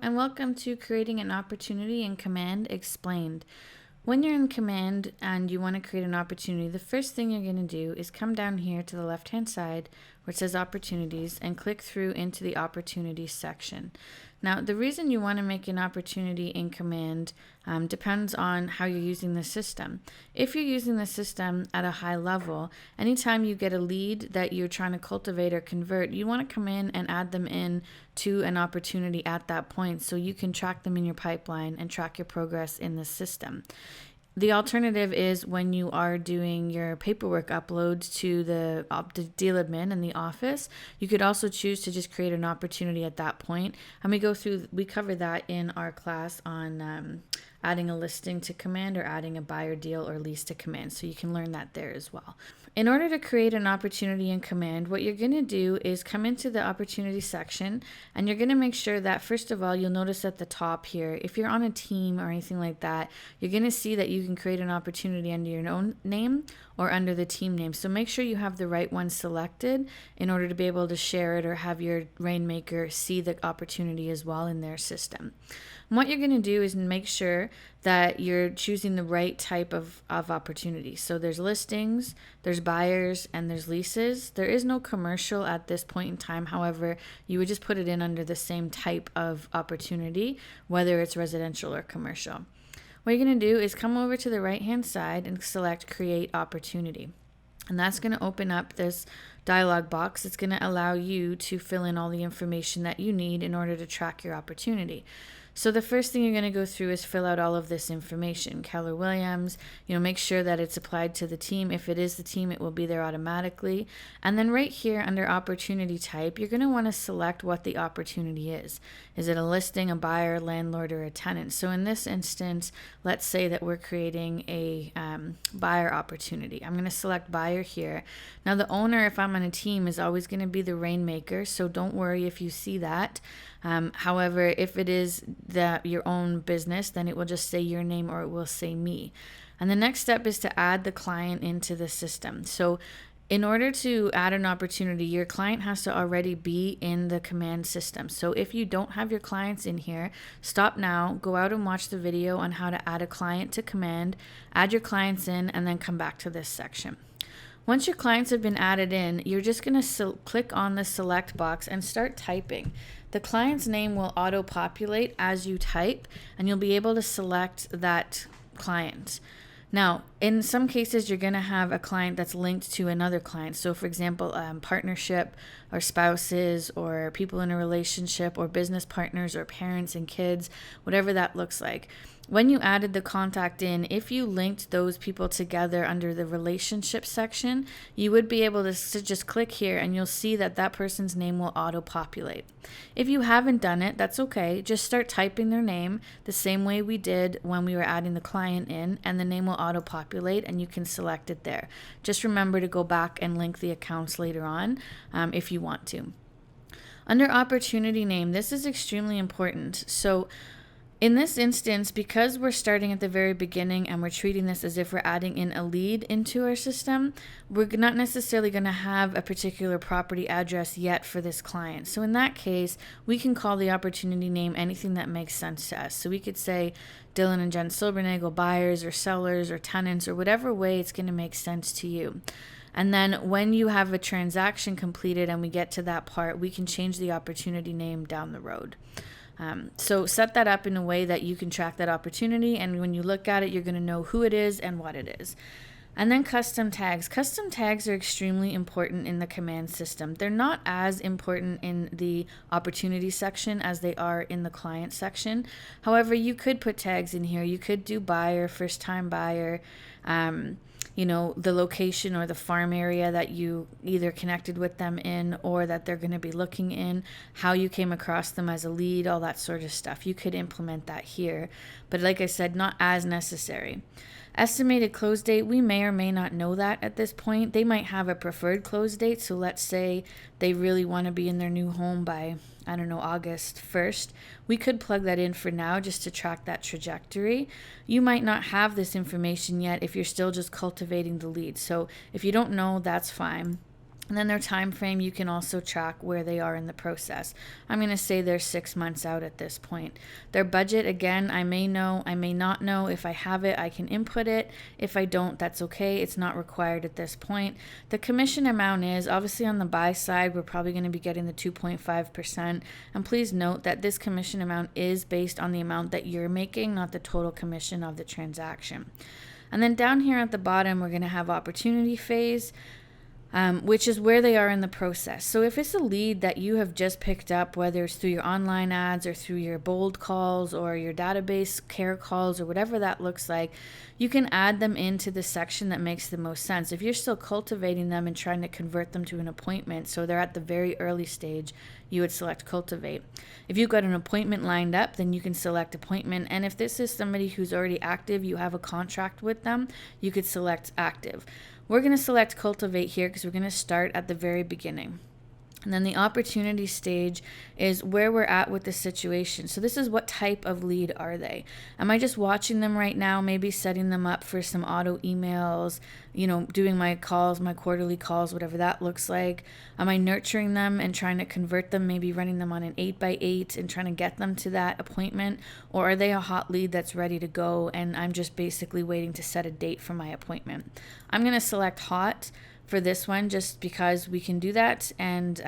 and welcome to Creating an Opportunity in Command Explained. When you're in Command and you want to create an opportunity, the first thing you're going to do is come down here to the left-hand side where it says Opportunities and click through into the Opportunities section. Now, the reason you want to make an opportunity in Command depends on how you're using the system. If you're using the system at a high level, anytime you get a lead that you're trying to cultivate or convert, you want to come in and add them in to an opportunity at that point so you can track them in your pipeline and track your progress in the system. The alternative is when you are doing your paperwork uploads to the deal admin in the office, you could also choose to just create an opportunity at that point. And we cover that in our class on adding a listing to Command or adding a buyer deal or lease to Command. So you can learn that there as well. In order to create an opportunity in Command, what you're going to do is come into the opportunity section and you're going to make sure that, first of all, you'll notice at the top here, if you're on a team or anything like that, you're going to see that you can create an opportunity under your own name or under the team name. So make sure you have the right one selected in order to be able to share it or have your Rainmaker see the opportunity as well in their system. And what you're going to do is make sure that you're choosing the right type of opportunity. So there's listings, there's buyers, and there's leases. There is no commercial at this point in time. However, you would just put it in under the same type of opportunity, whether it's residential or commercial. What you're going to do is come over to the right-hand side and select Create Opportunity. And that's going to open up this dialog box. It's going to allow you to fill in all the information that you need in order to track your opportunity. So the first thing you're going to go through is fill out all of this information. Keller Williams, make sure that it's applied to the team. If it is the team, it will be there automatically. And then right here under opportunity type, you're going to want to select what the opportunity is. Is it a listing, a buyer, landlord, or a tenant? So in this instance, let's say that we're creating a buyer opportunity. I'm going to select buyer here. Now the owner, if I'm on a team, is always going to be the Rainmaker, so don't worry if you see that. However, if it is your own business, then it will just say your name or it will say me. And the next step is to add the client into the system. So in order to add an opportunity, your client has to already be in the Command system. So if you don't have your clients in here, stop now, go out and watch the video on how to add a client to Command, add your clients in, and then come back to this section. Once your clients have been added in, you're just going to click on the select box and start typing. The client's name will auto-populate as you type, and you'll be able to select that client. Now, in some cases, you're going to have a client that's linked to another client. So, for example, partnership or spouses or people in a relationship or business partners or parents and kids, whatever that looks like. When you added the contact in, if you linked those people together under the relationship section, you would be able to just click here and you'll see that that person's name will auto-populate. If you haven't done it, that's okay. Just start typing their name the same way we did when we were adding the client in, and the name will auto-populate and you can select it there. Just remember to go back and link the accounts later on if you want to. Under opportunity name, this is extremely important. So in this instance, because we're starting at the very beginning and we're treating this as if we're adding in a lead into our system, we're not necessarily going to have a particular property address yet for this client. So in that case, we can call the opportunity name anything that makes sense to us. So we could say Dylan and Jen Silbernagel, buyers or sellers or tenants, or whatever way it's going to make sense to you. And then when you have a transaction completed and we get to that part, we can change the opportunity name down the road. So set that up in a way that you can track that opportunity, and when you look at it, you're going to know who it is and what it is. And then custom tags. Custom tags are extremely important in the Command system. They're not as important in the opportunity section as they are in the client section. However, you could put tags in here. You could do buyer, first time buyer, the location or the farm area that you either connected with them in or that they're going to be looking in, how you came across them as a lead, all that sort of stuff. You could implement that here, but like I said, not as necessary. Estimated close date, we may or may not know that at this point. They might have a preferred close date, so let's say they really want to be in their new home by, August 1st. We could plug that in for now just to track that trajectory. You might not have this information yet if you're still just cultivating the lead. So if you don't know, that's fine. And then their time frame, you can also track where they are in the process. I'm going to say they're 6 months out at this point. Their budget, again, I may know, I may not know. If I have it, I can input it. If I don't, that's okay. It's not required at this point. The commission amount is, obviously on the buy side, we're probably going to be getting the 2.5%. And please note that this commission amount is based on the amount that you're making, not the total commission of the transaction. And then down here at the bottom, we're going to have opportunity phase, which is where they are in the process. So if it's a lead that you have just picked up, whether it's through your online ads or through your bold calls or your database care calls or whatever that looks like, you can add them into the section that makes the most sense. If you're still cultivating them and trying to convert them to an appointment, so they're at the very early stage, you would select cultivate. If you've got an appointment lined up, then you can select appointment. And if this is somebody who's already active, you have a contract with them, you could select active. We're going to select cultivate here because we're going to start at the very beginning. And then the opportunity stage is where we're at with the situation. So this is what type of lead are they? Am I just watching them right now, maybe setting them up for some auto emails, doing my calls, my quarterly calls, whatever that looks like? Am I nurturing them and trying to convert them, maybe running them on an 8x8 and trying to get them to that appointment? Or are they a hot lead that's ready to go and I'm just basically waiting to set a date for my appointment? I'm going to select hot for this one just because we can do that, and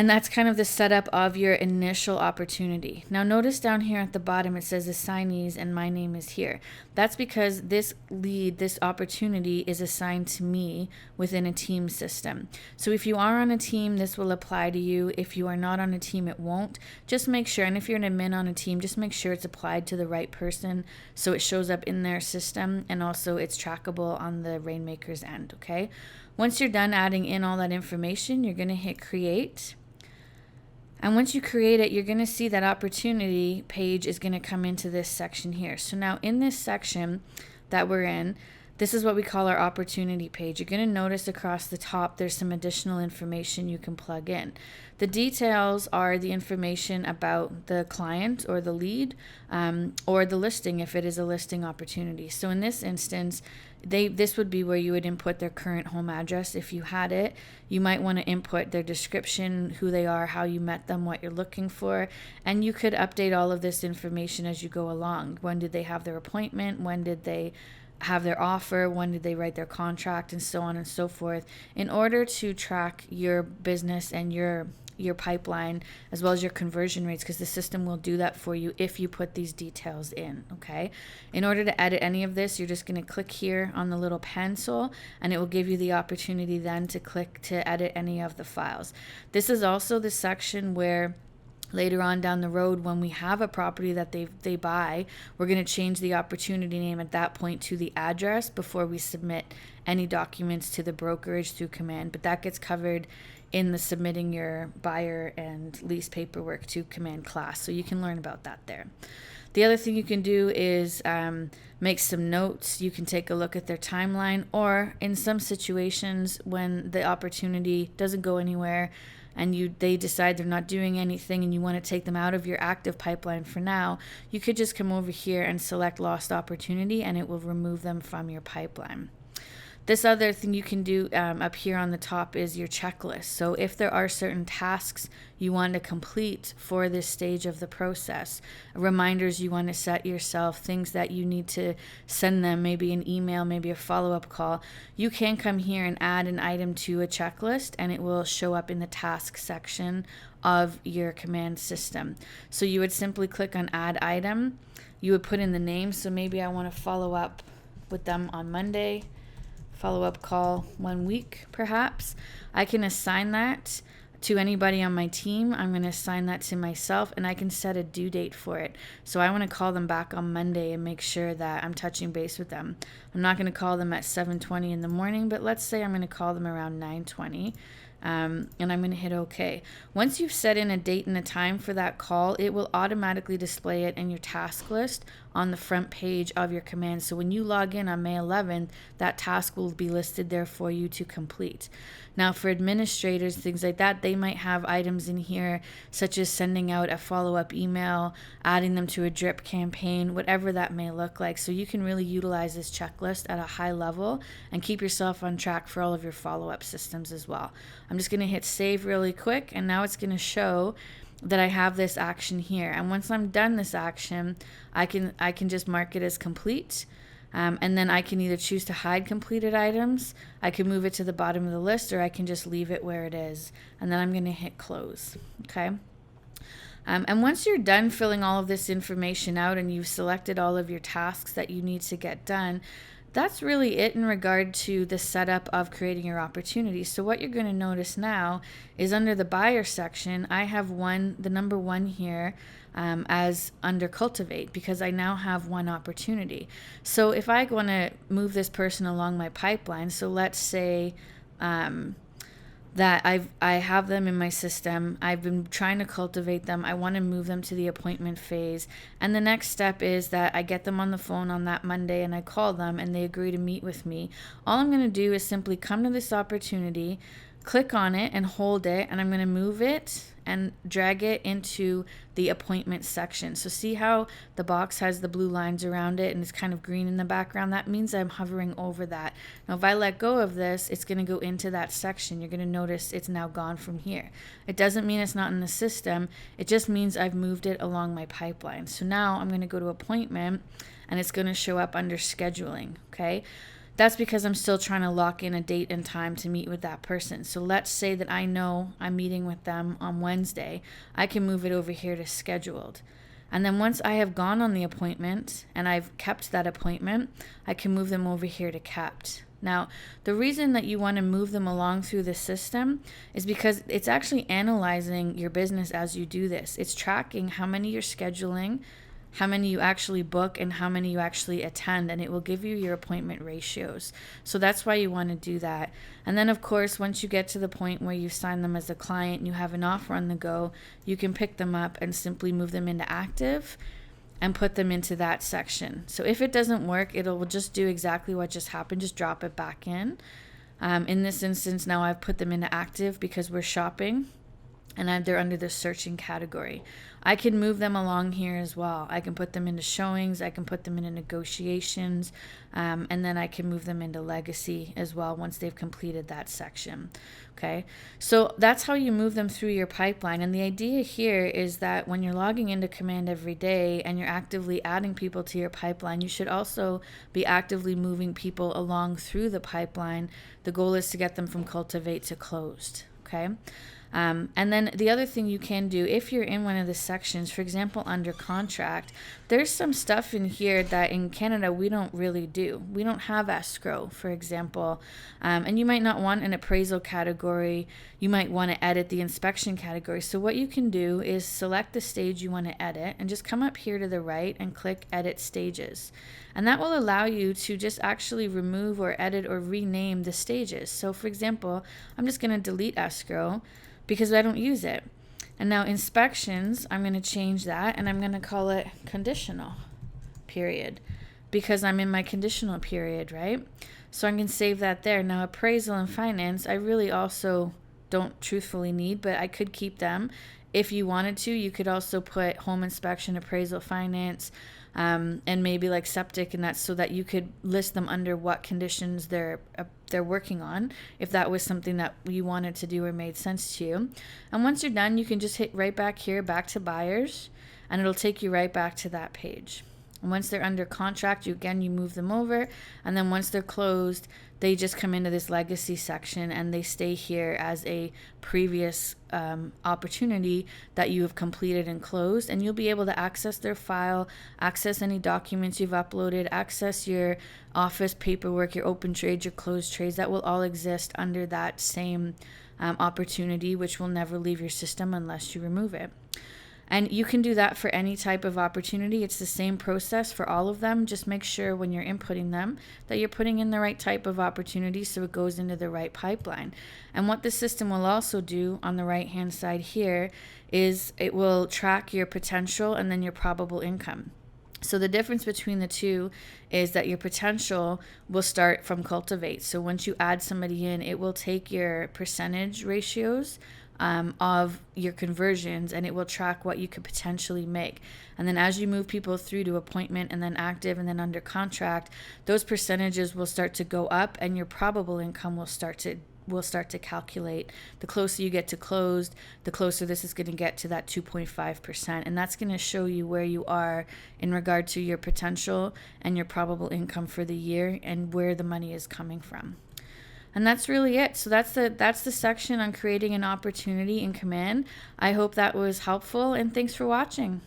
that's kind of the setup of your initial opportunity. Now notice down here at the bottom it says assignees and my name is here. That's because this lead, this opportunity is assigned to me within a team system. So if you are on a team, this will apply to you. If you are not on a team, it won't. Just make sure, and if you're an admin on a team, just make sure it's applied to the right person so it shows up in their system and also it's trackable on the Rainmaker's end, okay? Once you're done adding in all that information, you're going to hit create. And once you create it, you're going to see that opportunity page is going to come into this section here. So now in this section that we're in, this is what we call our opportunity page. You're going to notice across the top there's some additional information you can plug in. The details are the information about the client or the lead or the listing if it is a listing opportunity. So in this instance, this would be where you would input their current home address if you had it. You might want to input their description, who they are, how you met them, what you're looking for, and you could update all of this information as you go along. When did they have their appointment? When did they have their offer? When did they write their contract? And so on and so forth, in order to track your business and your pipeline as well as your conversion rates, because the system will do that for you if you put these details in, okay? In order to edit any of this, you're just going to click here on the little pencil and it will give you the opportunity then to click to edit any of the files. This is also the section where later on down the road, when we have a property that they buy, we're going to change the opportunity name at that point to the address before we submit any documents to the brokerage through Command. But that gets covered in the submitting your buyer and lease paperwork to Command class. So you can learn about that there. The other thing you can do is make some notes. You can take a look at their timeline, or in some situations when the opportunity doesn't go anywhere and they decide they're not doing anything and you want to take them out of your active pipeline for now, you could just come over here and select lost opportunity and it will remove them from your pipeline. This other thing you can do up here on the top is your checklist. So if there are certain tasks you want to complete for this stage of the process, reminders you want to set yourself, things that you need to send them, maybe an email, maybe a follow-up call, you can come here and add an item to a checklist and it will show up in the task section of your Command system. So you would simply click on add item. You would put in the name. So maybe I want to follow up with them on Monday. Follow-up call 1 week, perhaps. I can assign that to anybody on my team. I'm going to assign that to myself and I can set a due date for it. So I want to call them back on Monday and make sure that I'm touching base with them. I'm not going to call them at 7:20 in the morning, but let's say I'm going to call them around 9:20. And I'm going to hit OK. Once you've set in a date and a time for that call, it will automatically display it in your task list on the front page of your command. So when you log in on May 11th, that task will be listed there for you to complete. Now for administrators, things like that, they might have items in here such as sending out a follow-up email, adding them to a drip campaign, whatever that may look like. So you can really utilize this checklist at a high level and keep yourself on track for all of your follow-up systems as well. I'm just going to hit save really quick, and now it's going to show that I have this action here. And once I'm done this action, I can just mark it as complete. And then I can either choose to hide completed items, I can move it to the bottom of the list, or I can just leave it where it is. And then I'm going to hit close. Okay. And once you're done filling all of this information out and you've selected all of your tasks that you need to get done, that's really it in regard to the setup of creating your opportunities. So what you're going to notice now is under the buyer section, I have the number 1 here as under cultivate, because I now have one opportunity. So if I want to move this person along my pipeline, so let's say that I have them in my system, I've been trying to cultivate them, I want to move them to the appointment phase, and the next step is that I get them on the phone on that Monday and I call them and they agree to meet with me. All I'm going to do is simply come to this opportunity, click on it and hold it, and I'm going to move it and drag it into the appointment section. So see how the box has the blue lines around it and it's kind of green in the background? That means I'm hovering over that. Now if I let go of this, it's going to go into that section. You're going to notice it's now gone from here. It doesn't mean it's not in the system. It just means I've moved it along my pipeline. So now I'm going to go to appointment and it's going to show up under scheduling. Okay. That's because I'm still trying to lock in a date and time to meet with that person. So let's say that I know I'm meeting with them on Wednesday. I can move it over here to scheduled. And then once I have gone on the appointment and I've kept that appointment, I can move them over here to kept. Now, the reason that you want to move them along through the system is because it's actually analyzing your business as you do this. It's tracking how many you're scheduling, how many you actually book, and how many you actually attend, and it will give you your appointment ratios. So that's why you want to do that. And then of course, once you get to the point where you sign them as a client and you have an offer on the go, you can pick them up and simply move them into active and put them into that section. So if it doesn't work, it'll just do exactly what just happened, just drop it back in. In this instance, now I've put them into active because we're shopping, and they're under the searching category. I can move them along here as well. I can put them into showings, I can put them into negotiations, and then I can move them into legacy as well once they've completed that section. Okay, so that's how you move them through your pipeline. And the idea here is that when you're logging into Command every day and you're actively adding people to your pipeline, you should also be actively moving people along through the pipeline. The goal is to get them from cultivate to closed. Okay. And then the other thing you can do, if you're in one of the sections, for example, under contract, there's some stuff in here that in Canada we don't really do. We don't have escrow, for example, and you might not want an appraisal category. You might want to edit the inspection category. So what you can do is select the stage you want to edit and just come up here to the right and click Edit Stages. And that will allow you to just actually remove or edit or rename the stages. So for example, I'm just going to delete escrow because I don't use it. And now inspections, I'm going to change that and I'm going to call it conditional period because I'm in my conditional period, right? So I can save that there. Now appraisal and finance, I really also don't truthfully need, but I could keep them. If you wanted to, you could also put home inspection, appraisal, finance, and maybe like septic, and that's so that you could list them under what conditions they're working on, if that was something that you wanted to do or made sense to you. And once you're done, you can just hit right back here, back to buyers, and it'll take you right back to that page. And once they're under contract, you move them over, and then once they're closed, they just come into this legacy section and they stay here as a previous opportunity that you have completed and closed, and you'll be able to access their file, access any documents you've uploaded, access your office paperwork, your open trades, your closed trades. That will all exist under that same opportunity, which will never leave your system unless you remove it. And you can do that for any type of opportunity. It's the same process for all of them. Just make sure when you're inputting them that you're putting in the right type of opportunity so it goes into the right pipeline. And what the system will also do on the right hand side here is it will track your potential and then your probable income. So the difference between the two is that your potential will start from cultivate. So once you add somebody in, it will take your percentage ratios of your conversions, and it will track what you could potentially make. And then as you move people through to appointment and then active and then under contract, those percentages will start to go up, and your probable income will start to calculate. The closer you get to closed, the closer this is going to get to that 2.5%. And that's going to show you where you are in regard to your potential and your probable income for the year and where the money is coming from. And that's really it. So that's the section on creating an opportunity in Command. I hope that was helpful, and thanks for watching.